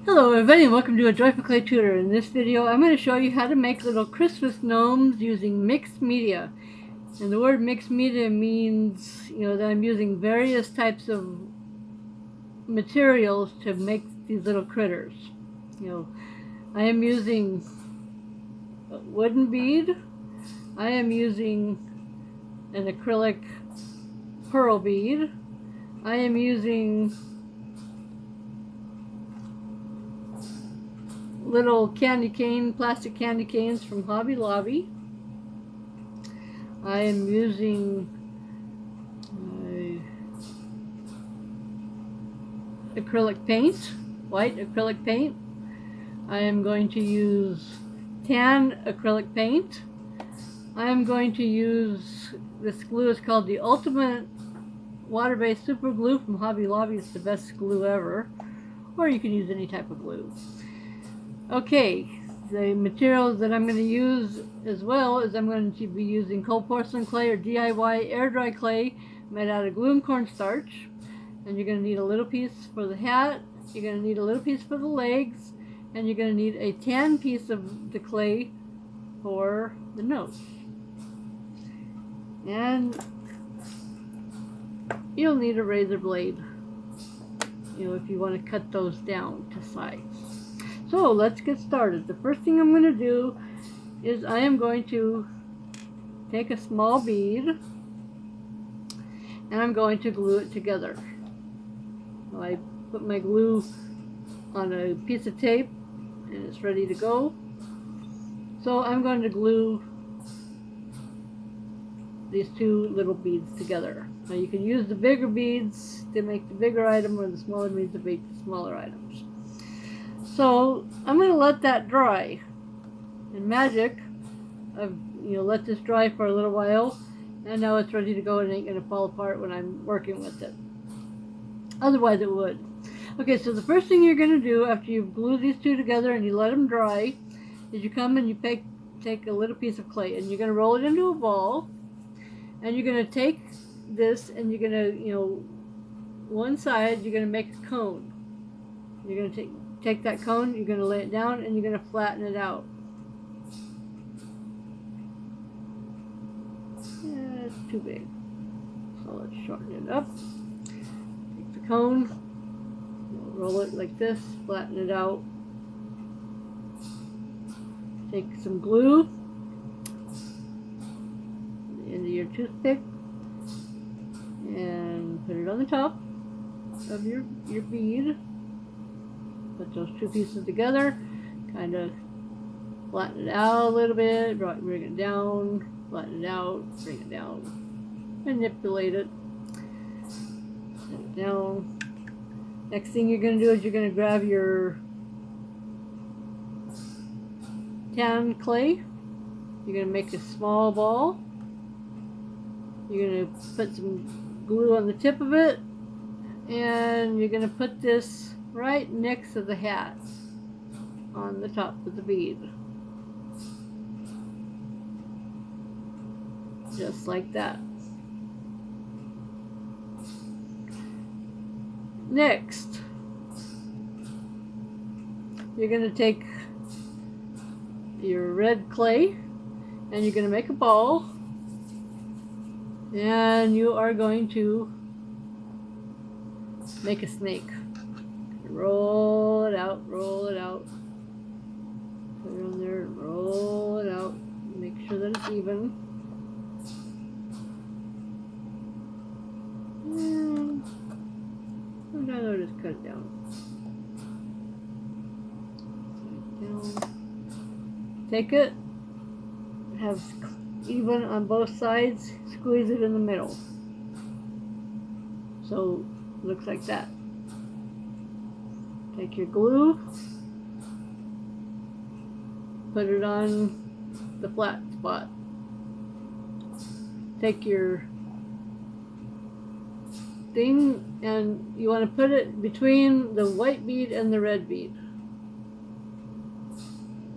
Hello everybody, welcome to a Joyful Clay Tutor. In this video I'm going to show you how to make little Christmas gnomes using mixed media. And the word mixed media means, that I'm using various types of materials to make these little critters. I am using a wooden bead, I am using an acrylic pearl bead, I am using little plastic candy canes from Hobby Lobby. I am using acrylic paint, white acrylic paint. I am going to use tan acrylic paint. I am going to use this glue. It's called the Ultimate Water-Based Super Glue from Hobby Lobby. It's the best glue ever. Or you can use any type of glue. Okay, the materials that I'm going to use as well is I'm going to be using cold porcelain clay or DIY air dry clay made out of glue and cornstarch. And you're going to need a little piece for the hat, you're going to need a little piece for the legs, and you're going to need a tan piece of the clay for the nose. And you'll need a razor blade, if you want to cut those down to size. So let's get started. The first thing I'm going to do is I am going to take a small bead and I'm going to glue it together. So I put my glue on a piece of tape and it's ready to go. So I'm going to glue these two little beads together. Now you can use the bigger beads to make the bigger item or the smaller beads to make the smaller items. So I'm going to let that dry. In magic, I've let this dry for a little while, and now it's ready to go and it ain't going to fall apart when I'm working with it. Otherwise it would. Okay, so the first thing you're going to do after you've glued these two together and you let them dry is you come and you take a little piece of clay and you're going to roll it into a ball, and you're going to take this and you're going to, one side you're going to make a cone. You're going to take that cone, you're going to lay it down, and you're going to flatten it out. Yeah, it's too big. So let's shorten it up. Take the cone, roll it like this, flatten it out. Take some glue, the end of your toothpick, and put it on the top of your bead. Put those two pieces together, kind of flatten it out a little bit, bring it down, flatten it out, bring it down, manipulate it, set it down. Next thing you're going to do is you're going to grab your tan clay, you're going to make a small ball, you're going to put some glue on the tip of it, and you're going to put this right next to the hat on the top of the bead. Just like that. Next, you're going to take your red clay and you're going to make a ball, and you are going to make a snake. Roll it out, roll it out. Put it on there, roll it out. Make sure that it's even. And sometimes I'll just cut it down. Take it, have even on both sides, squeeze it in the middle. So it looks like that. Take your glue, put it on the flat spot. Take your thing and you want to put it between the white bead and the red bead.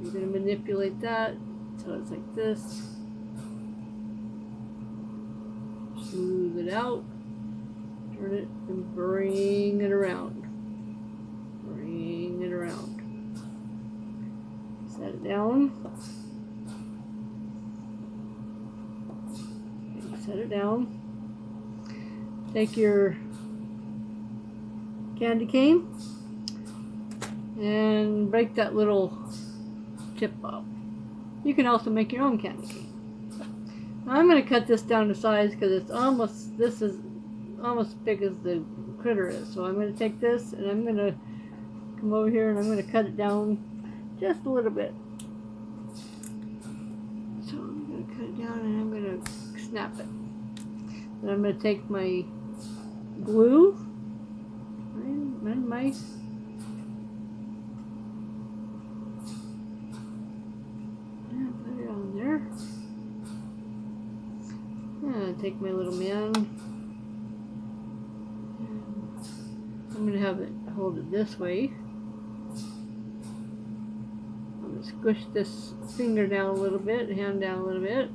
You're going to manipulate that so it's like this. Smooth it out, turn it and bring it around. Bring it around. down. Set it down. Take your candy cane and break that little tip off. You can also make your own candy cane. Now I'm going to cut this down to size because it's almost, this is almost as big as the critter is. So I'm going to take this and I'm going to come over here and I'm going to cut it down just a little bit. So I'm going to cut it down and I'm going to snap it. Then I'm going to take my glue and my put it on there. And take my little man. I'm going to have it hold it this way. I'm going to squish this finger down a little bit, hand down a little bit.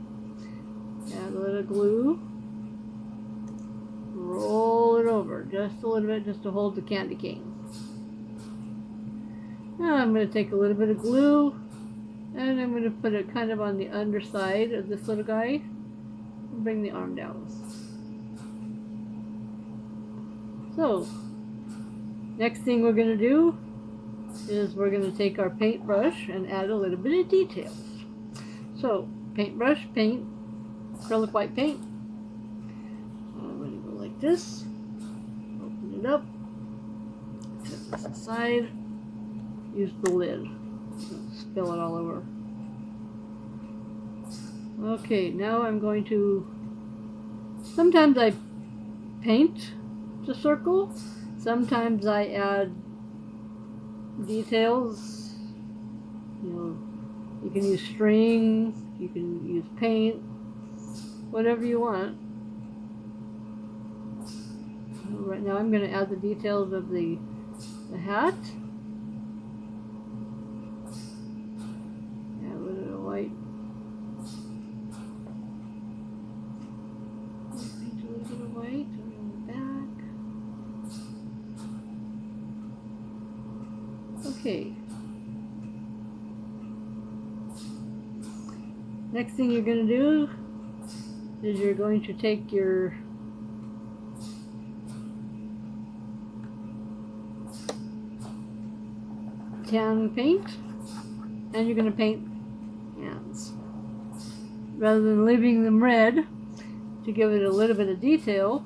Add a little glue. Roll it over just a little bit just to hold the candy cane. Now I'm going to take a little bit of glue and I'm going to put it kind of on the underside of this little guy and bring the arm down. So, next thing we're going to do is we're going to take our paintbrush and add a little bit of details. So, paintbrush, paint, acrylic white paint. I'm going to go like this, open it up, set this aside, use the lid, don't spill it all over. Okay, now I'm going to, sometimes I paint the circle, sometimes I add details. You know, you can use string, you can use paint, whatever you want. Right now I'm going to add the details of the hat. Add a little white. Paint a little bit of white on the back. Okay. Next thing you're going to do is you're going to take your tan paint and you're going to paint hands. Rather than leaving them red, to give it a little bit of detail,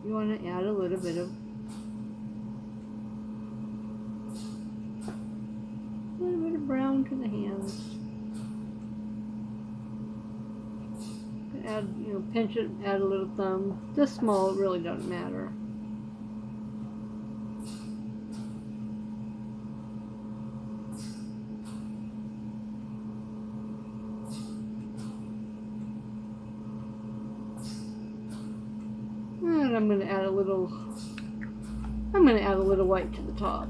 you want to add a little bit of brown to the hands. Add, you know, pinch it, add a little thumb. This small, it really doesn't matter. And I'm going to add a little white to the top.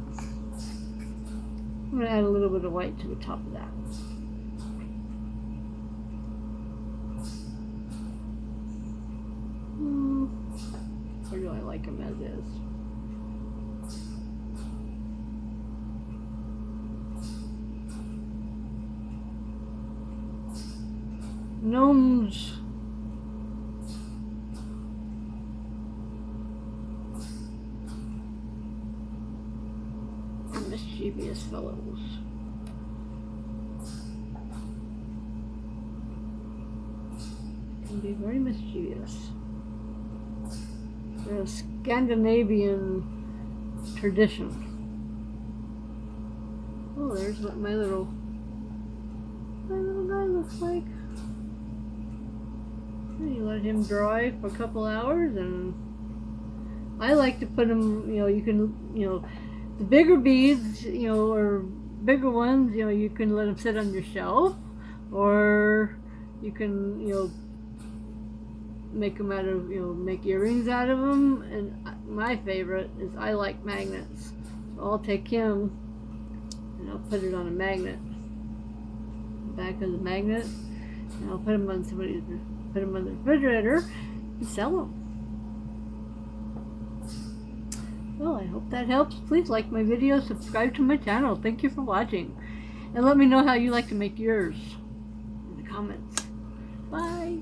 I'm going to add a little bit of white to the top of that. Or do I like them as is? Gnomes are mischievous fellows. Can be very mischievous. They're a Scandinavian tradition. Oh, there's what my little guy looks like. And you let him dry for a couple hours, and I like to put them, you know, you can, you know, the bigger beads, you know, or bigger ones, you know, you can let them sit on your shelf, or you can, you know, make them out of, you know, make earrings out of them. And my favorite is I like magnets, so I'll take him and I'll put it on a magnet, the back of the magnet, and I'll put him on put them on the refrigerator and sell them. Well, I hope that helps. Please like my video, subscribe to my channel. Thank you for watching. And let me know how you like to make yours in the comments. Bye.